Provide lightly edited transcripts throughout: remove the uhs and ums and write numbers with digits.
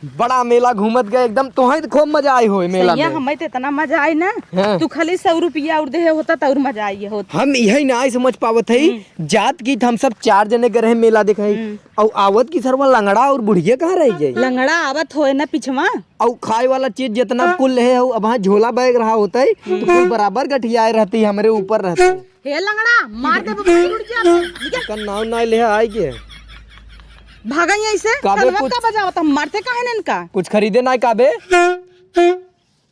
बड़ा मेला घूमत गए एकदम। तोहे खूब मजा आई हो मेला में। हमें तो इतना मजा आई ना। हाँ। तू खाली 100 रुपया और दे होता तो और मजा आई होता। हम यही ना समझ पावत है। जात की हम सब 4 जने गए मेला देखे और आवत की सरवा लंगड़ा और बुढ़िया कहाँ रह जाए। लंगड़ा आवत हो ना पिछवा और खाए वाला चीज जितना कुल है अब वहाँ झोला बैग रहा होता है तो कुल बराबर गठियाए रहती हमारे ऊपर रहती। हे लंगड़ा मार दे नाव ना ले आई के भागा ऐसे कुछ बजावता मारते काहे न इनका कुछ खरीदे ना काबे।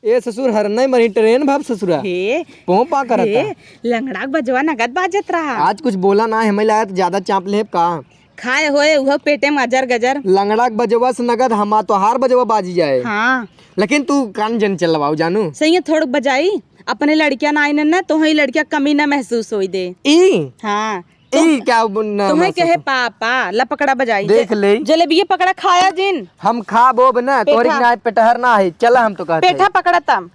ए ससुर हर नहीं मरी ट्रेन भाव ससुरा हे पोपा करता लंगड़ा बजवा नगद बाजत रहा। आज कुछ बोला ना हमें लाया ज्यादा चाप ले का खाए होए उह पेटे में अजर गजर लंगड़ा बजवा से नगद हम तो हार बजवा बाजी जाए। हाँ लेकिन तू कान जन चलवाओ जानू सही है थोड़ा बजाई अपने लड़कियां ना आईन ना तो ही लड़कियां कमी ना महसूस होई दे। हाँ क्या तुम्हें कहे पापा लपकड़ा बजाई देख ले जलेबी पकड़ा खाया जिन हम खा बोब ना तोरी ना पेटहर ना है चला हम तो कहते पेठा पकड़ा तम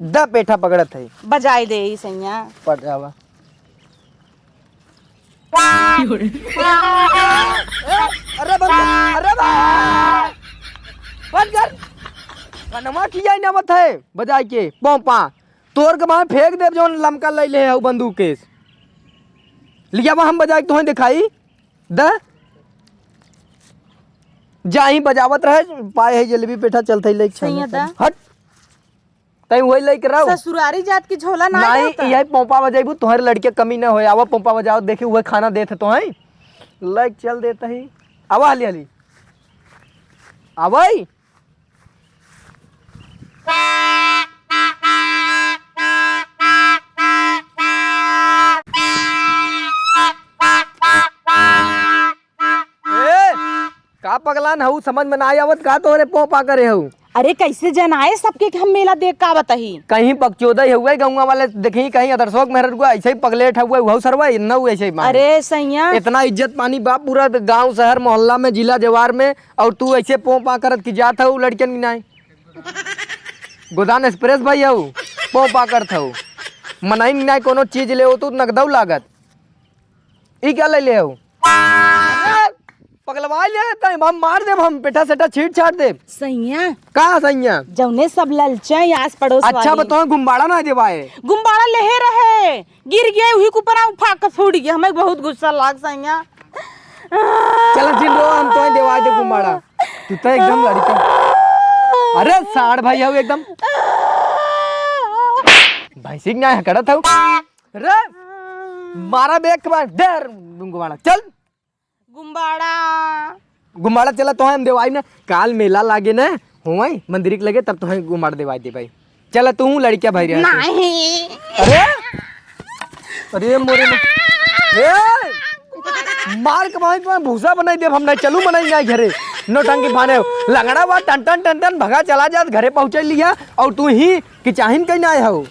द पेठा पकड़त है बजाई दे ई सैया पड़ जावा। अरे बंद कर कनमा किया ना मत है बजाई के पोपा तोर के वहां फेंक दे जोन लमका ले ले बंदूक के लिया हम बजाई तो दिखाई द जाही बजावत रहे पाए है जलेबी पेठा चलते ले हट तई वही लेके रहो ससुरारी जात की झोला ना नहीं यही पोपा बजाइबू तोहर लड़के कमी ना होए आवा पोपा बजाओ देखे वह खाना देते तो है लाइक चल देता ही आवा हली हली आवई का पगला न हूँ समझ में ना आवत का तोहरे पोपा करे हूँ। अरे कैसे जनाए सबके हम मेला देख का बताही कहीं बकचोदई हुए गौवा वाले देखी कहीं अदरसोक मेहर हुआ ऐसे ही पगलेट हुए वो सरवा न हुए ऐसे ही। अरे सैया इतना इज्जत पानी बाप पूरा गांव शहर मोहल्ला में जिला जवार में और तू ऐसे पोपा करत की जात हूँ लड़कियन की नाई गोदान एक्सप्रेस भाई हूँ पोपा करत हूँ मनाई ना कोनो चीज ले हो तू नगदऊ लागत ई क्या ले हूँ पगलवा ले हम मार दे हम पेटा सेटा छीट छाट दे सैया कहाँ सैया जौने सब ललचे आस पड़ोस अच्छा बताओ गुम्बाड़ा ना देवाए गुम्बाड़ा लेहे रहे गिर गए वही को परा फाक फूट गया हमें बहुत गुस्सा लाग सैया चल जिन रो हम तो देवाए दे गुम्बाड़ा तू तो एकदम लड़का अरे साड़ भाई हो एकदम भैंसी ना करत हूँ अरे मारा बेक के बाद डर गुम्बाड़ा चल गुम्बाड़ा चला तो हम देवाई ना काल मेला लागे ना हो मंदिर के लगे तब तो हम गुम्बाड़ा देवाई दे भाई चला तू लड़किया भाई रहे नहीं अरे अरे मोरे मार के भाई भूसा बनाई दे हम नहीं चलू बनाई ना घरे नोटंकी फाने लंगड़ा बा टन टन टन टन भगा चला जात घरे पहुंचे लिया और तू ही कि चाहिन कहीं ना हो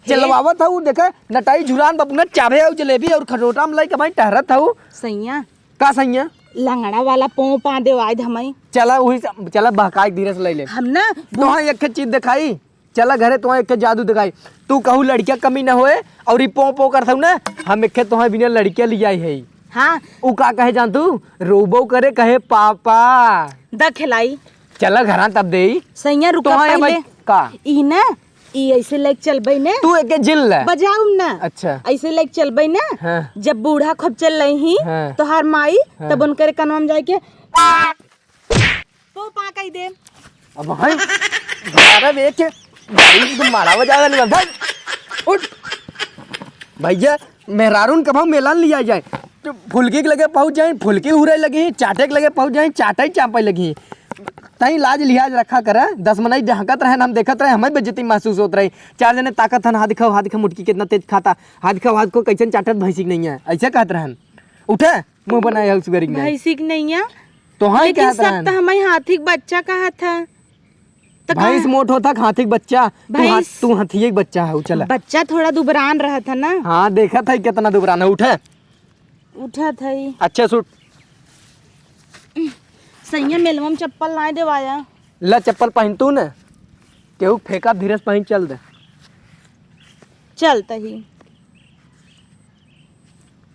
चलवावत हूँ देखे नटाई झुरान बपुना चाभे हो जलेबी और खटोटा में लाई के भाई टहरत हूँ सैया का सैया लंगड़ा वाला पोपा देवाई हमें चला वही चला बहकाई धीरे से ले ले हम ना तुहा एक चीज दिखाई चला घरे तुहा एक जादू दिखाई तू कहू लड़किया कमी ना होए और पो पो करत हूँ ना हम एक तुहा बिना लड़किया ले आई है। हाँ उ का कहे जान तू रोबो करे कहे पापा द खिलाई चला घरा तब दे सैया रुका पहले का ई ना ई ऐसे लाइक चलबई ने तू एक जिल ले बजाऊ ना अच्छा ऐसे लाइक चलबई ना। हाँ। जब बूढ़ा खूब चल रही हाँ। तो हर माई हाँ। तब उनके कनवा में जाके तो पा कही दे अब भाई बारह देख के गाड़ी तुम मारा बजाएगा नहीं भाई उठ भैया मेहरारून कब हम मेला लिया जाए तो फुलकी के लगे पहुंच जाए फुलकी उड़े लगी चाटे के लगे पहुंच जाए चाटे चापे लगी तही लाज लिहाज रखा करे 10 मिनट ढहकत रहे हम देखत रहे हमें बेइज्जती महसूस होत रही 4 जने ताकत हन हाथ दिखाओ मुटकी कितना तेज खाता हाथ दिखाओ हाथ को कैसे चाटत भैंसी नहीं है ऐसे कहत रहन उठे मुंह बनाए हल सुगरी नहीं भैंसी नहीं है तो हां कहत रहन सब हमें हाथी बच्चा कहा था भैंस मोट होता हाथी बच्चा तू हाथी एक बच्चा है चला बच्चा थोड़ा दुबरान रहा था ना। हाँ देखा था कितना दुबरान है उठा था अच्छा सूट सैया मेलवा में चप्पल ना देवाया ला चप्पल पहन तू न केहू फेंका धीरे से पहन चल दे चलता ही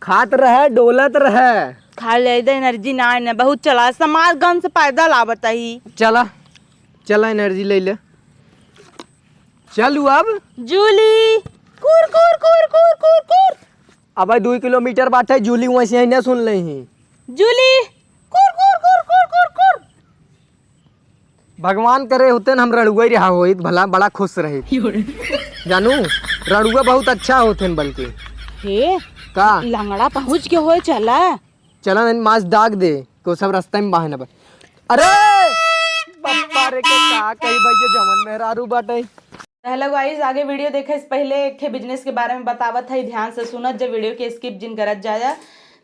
खात रहे डोलत रहे खा ले दे एनर्जी ना बहुत चला समाज गम से पैदल आवत ही चला चला एनर्जी ले ले। चलू अब। जूली कुर कुर कुर कुर कुर कुर। अब 2 किलोमीटर बाटे जूली वैसे ही न सुन ले ही। जूली कुर कुर कुर कुर कुर कुर। भगवान करे होते न हम रड़ुआ रहा होइत भला बड़ा खुश रहे। जानू रड़ुआ बहुत अच्छा होते न बल्कि। हे का लंगड़ा पहुँच के होए चला। चला न मास दाग दे को सब रास्ते में बाहर न। अरे पप्पा रे के का कही भैया जमन मेहरारू बाटे। हेलो गाइस, आगे वीडियो देखे से पहले एक बिजनेस के बारे में बतावत है, ध्यान से सुनत। जब वीडियो के स्किप जिन करत जाया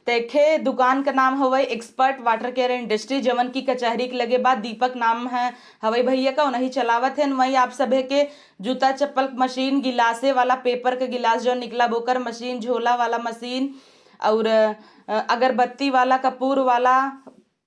तो एक दुकान का नाम हवई एक्सपर्ट वाटर केयर इंडस्ट्री, जवन की कचहरी के लगे बाद दीपक नाम है हवई भैया का, उन्हीं चलावत है। वही आप सभी के जूता चप्पल मशीन, गिलासे वाला पेपर का गिलास जो निकला बोकर मशीन, झोला वाला मशीन और अगरबत्ती वाला, कपूर वाला,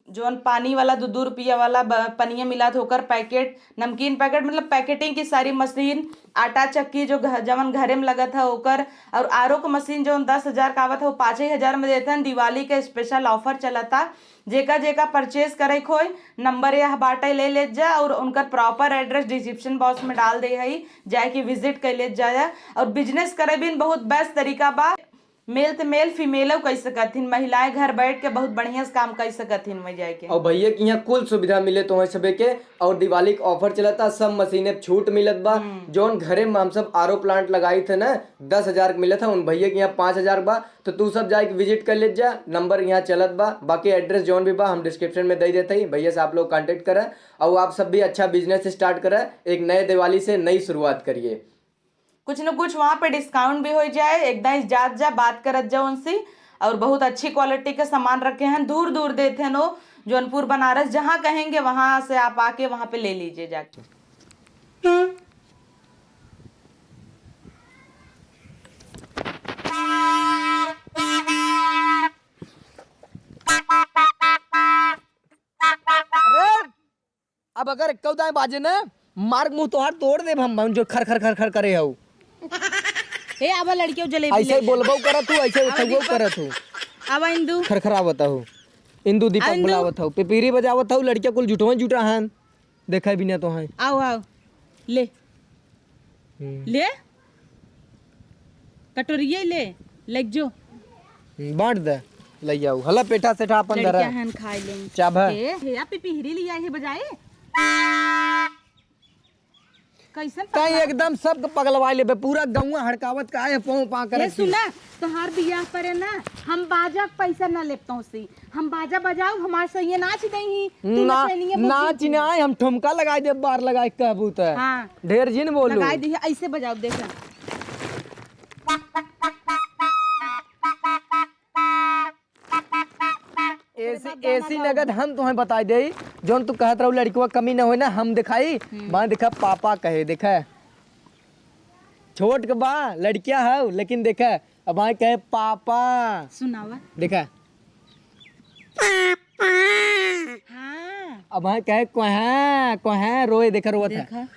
जोन पानी वाला 2 रुपया वाला पनिया मिला होकर पैकेट, नमकीन पैकेट, मतलब पैकेटिंग की सारी मशीन, आटा चक्की जो जवन घरे में लगा था होकर, और आर ओ का मशीन जो 10,000 का आवत है वो 5,000 में देते हैं। दिवाली के स्पेशल ऑफर चला था। जेका जेका परचेज करे खोई नंबर यह बाटे ले जा और उनका प्रॉपर एड्रेस डिस्क्रिप्शन बॉक्स में डाल दे है, जाके विजिट कर ले जाया। और बिजनेस करे भी बहुत बेस्ट तरीका बा। मेल तो मेल फीमेलो कह सकथिन, महिलाएं घर बैठ के बहुत बढ़िया से काम कर सकथिन वही जाके। और भैया की यहाँ कुल सुविधा मिले तो सबे के। और दिवाली का ऑफर चला था, सब मशीनें छूट मिलत बा। जोन घरे में हम सब आरओ प्लांट लगाई थे ना 10,000 मिला था, उन भैया के यहाँ 5,000 बा। तो तू सब जाके विजिट कर ले जा, नंबर यहाँ चलत बा। बाकी एड्रेस जोन भी बा हम डिस्क्रिप्शन में दे देते ही, भैया से आप लोग कांटेक्ट करें और आप सब भी अच्छा बिजनेस स्टार्ट करें। एक नए दिवाली से नई शुरुआत करिए। कुछ न कुछ वहाँ पे डिस्काउंट भी हो जाए, एकदम जात जा बात करत जाओ उनसे। और बहुत अच्छी क्वालिटी का सामान रखे हैं, दूर दूर देते हैं नो, जौनपुर बनारस जहाँ कहेंगे वहाँ से आप आके वहाँ पे ले लीजिए जाके। अरे अब अगर कौदाय बाजे ना मार्ग मुंह तोहार तोड़ दे हम जो खर खर खर खर करे हूँ। हे अब लड़कियों जलेबी ऐसे बोलबो करत हूँ, ऐसे उठबो करत हूँ। अब इंदू खरखरावत हूँ, इंदू दीपक बुलावत हूँ, पिपीरी बजावत हूँ। लड़कियां कुल जुटवा जुटा हैं, देखा भी ना तो हैं। आओ आओ ले ले कटोरिये ले लग जो बांट दे ले जाओ। हला पेटा सेठा अपन धरा लड़कियां हन खाई लेंगे। चाभ हे या पिपीरी लिया है बजाए कैसन कहीं एकदम सब पगलवा लेबे, पूरा गौवा हड़कावत का है पाँव पा कर। सुना तोहार बियाह पर है ना, हम बाजा पैसा ना लेते सी, हम बाजा बजाओ हमारे सही नाच देही। नाच ना हम ठुमका लगाए दे, बार लगाए कहबू तो। हाँ ढेर जिन बोलू लगाए दी, ऐसे बजाओ देखा। ऐसी नगद हम तुम्हें बताई दे, जोन तू कहत रहो लड़कियों कमी ना हो ना, हम दिखाई वहाँ देखा पापा कहे, देखा छोट के बा लड़कियां है लेकिन देखा अब वहाँ कहे पापा। सुनावा देखा हाँ अब वहाँ कहे कोहा कोहा रोए, देखा रोवत है।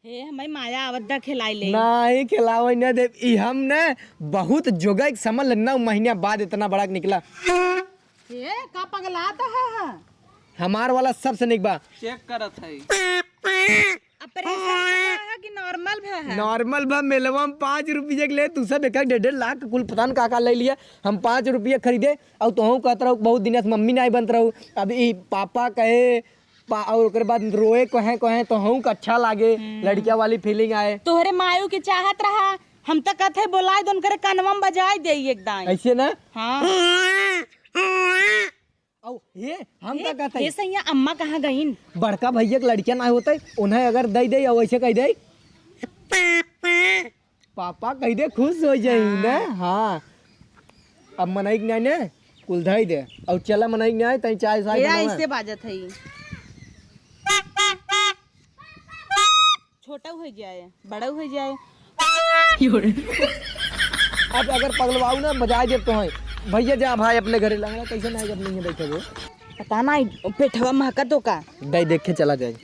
हमारी माया आवद्दा खिलाई ले नहीं खिलावे न दे। ई हम ने बहुत जोगा एक समझ लेना महीना बाद इतना बड़ा निकला। ये का पगलाता है हमार वाला सबसे निक बा। चेक करत है ऑपरेशन है कि नॉर्मल है? नॉर्मल बा। मेलवा में 5 रुपये के ले तू सब 1.5 लाख कुल पता न का ले लिया। हम 5 रुपये खरीदे और तुहू कहत रहो बहुत दिन से मम्मी नहीं बनत रहो। अब ई पापा कहे और ओकर बाद रोए कहे तो हूँ अच्छा लागे, लड़किया वाली फीलिंग आए। तोहरे मायू के चाहत रहा, हम तो कहते बोलाए दोन करे कानवा में बजाए दे एकदम ऐसे ना। हाँ औ ये हम का कहते ये सैया अम्मा कहाँ गईन? बड़का भैया के लड़किया ना होते उन्हें अगर दे दे और ऐसे कह दे पापा कह दे खुश हो जाई ना। हाँ अब मनाई नहीं ने कुल धई दे और चला मनाई नहीं तई चाय साई ऐसे बाजत है। छोटा हो जाए बड़ा हो जाए। अब अगर पगलवाऊ ना बजा दे तो है भैया जा भाई अपने घरे लंगड़ा कैसे नहीं जब नहीं देखे वो पता नहीं पेटवा महका तो का दे देख के चला जाए।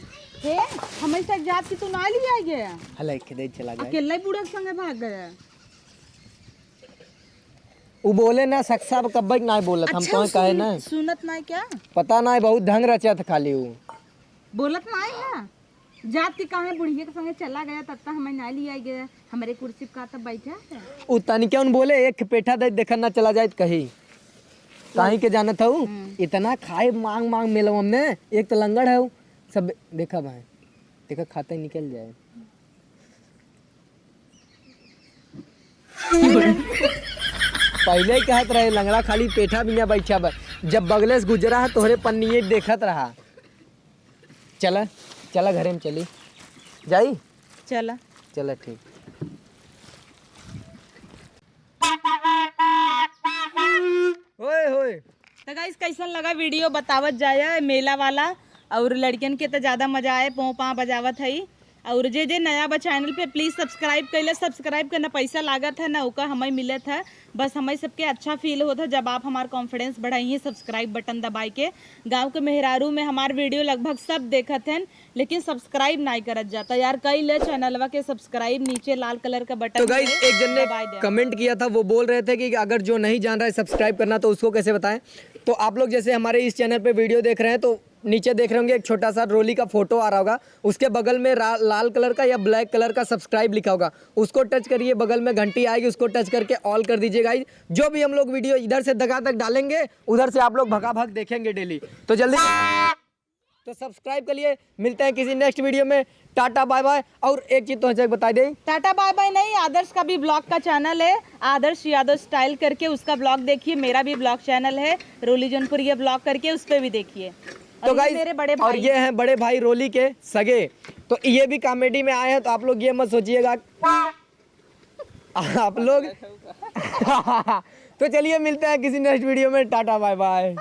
हे हमें तक जात की तू ना ले आ गया हले के दे चला जाए। अकेला ही बूढ़ा संगे भाग गया। वो बोले ना सक्सा कब्बे ना बोलत हम तो कहे ना सुनत ना क्या पता ना बहुत ढंग रचत खाली वो बोलत ना है जात के कहा बुढ़िया के संगे चला गया तब तक हमें ना लिया गया हमारे कुर्सी पे तब बैठा है वो तनिके उन बोले एक पेठा दे देखन ना चला जाए कहीं कहीं के जानत हूँ इतना खाए मांग मांग मिलो हमने एक तो लंगड़ है वो सब देखा भाई देखा खाता ही निकल जाए पहले ही कहत रहे लंगड़ा खाली पेठा भी ना बैठा बा जब बगले से गुजरा है तोहरे पन्नी देखत रहा चला चला घरे में चली जाई चला चला ठीक ओए होए तो गाइस कैसन लगा वीडियो बतावत जाया मेला वाला और लड़कियन के तो ज़्यादा मजा आए पों पा बजावत है और जे नया बा चैनल पे प्लीज़ सब्सक्राइब कैले सब्सक्राइब करना पैसा लागत है ना ओका हमें मिलत है बस हमें सबके अच्छा फील होता है जब आप हमारा कॉन्फिडेंस बढ़ाइए सब्सक्राइब बटन दबाई के गांव के मेहरारू में हमार वीडियो लगभग सब देखत हैं लेकिन सब्सक्राइब नहीं करत जाता यार कई ले चैनलवा के सब्सक्राइब नीचे लाल कलर का बटन तो गाइस एक जन ने कमेंट किया था वो बोल रहे थे कि अगर जो नहीं जान रहा है सब्सक्राइब करना तो उसको कैसे बताएं तो आप लोग जैसे हमारे इस चैनल पे वीडियो देख रहे हैं तो नीचे देख रहे होंगे एक छोटा सा रोली का फोटो आ रहा होगा उसके बगल में लाल कलर का या ब्लैक कलर का सब्सक्राइब लिखा होगा उसको टच करिए बगल में घंटी आएगी उसको टच करके ऑल कर दीजिए गाइस जो भी हम लोग वीडियो इधर से दगा तक डालेंगे उधर से आप लोग भगा भग देखेंगे डेली तो जल्दी तो सब्सक्राइब करिए मिलते हैं किसी नेक्स्ट वीडियो में टाटा बाय बाय और एक चीज तो बता दें टाटा बाय बाय नहीं आदर्श का भी ब्लॉग का चैनल है आदर्श यादव स्टाइल करके उसका ब्लॉग देखिए मेरा भी ब्लॉग चैनल है रोली जौनपुर ये ब्लॉग करके उस पर भी देखिए तो गाइस मेरे बड़े भाई और ये हैं बड़े भाई रोली के सगे तो ये भी कॉमेडी में आए हैं तो आप लोग ये मत सोचिएगा आप लोग तो चलिए मिलते हैं किसी नेक्स्ट वीडियो में टाटा बाय बाय